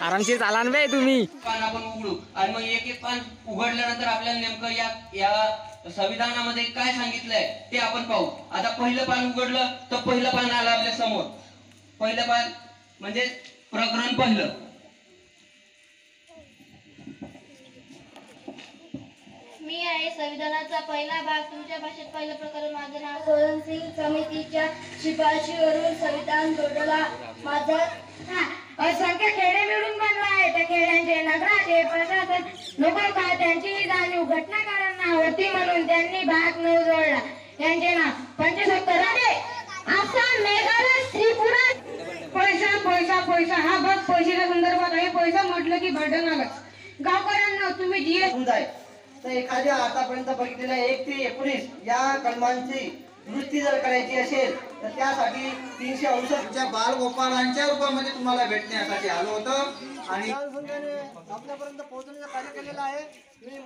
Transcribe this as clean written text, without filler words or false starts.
आरामशीर चाला ना बे तुम्ही. पान आपण उघडू आणि मग एक एक पान उघडल्यानंतर आपल्याला नेमकं या संविधानामध्ये काय सांगितलंय ते आपण पाहू. आता पहिलं पान उघडलं तर पहिलं पान आलं आपल्या समोर. पहिलं पान म्हणजे प्रकरण पहिलं. मी आहे संविधानाचा पहिला भाग. तुमच्या भाषेत पहिलं प्रकरण. माझं नाव सोळंसिंग. समितीच्या शिफारशीवरून संविधान जोडला. माझं असंख्य खेडे मिळून बनला आहे. त्या खेड्यांचे नगराचे प्रशासन लोक का त्यांची जाणीव घटनाकारांना होती म्हणून त्यांनी भाग न जोडला. यांचे नाव 75 आसाम, मेघालय, त्रिपुरा. पैसा पैसा पैसा हा बघ पैशाच्या संदर्भात आहे. पैसा म्हटलं की भांडण आलंच. गावकऱ्यांना तुम्ही जीएसटी तर एखाद्या आतापर्यंत बघितलेल्या 1 ते 19 या कलमांची दुरुस्ती जर करायची असेल तर त्यासाठी 368 बालगोपालांच्या रूपामध्ये तुम्हाला भेटण्यासाठी आलो होतो आणि आपल्यापर्यंत पोहोचण्याचं कार्य केलेलं आहे. मी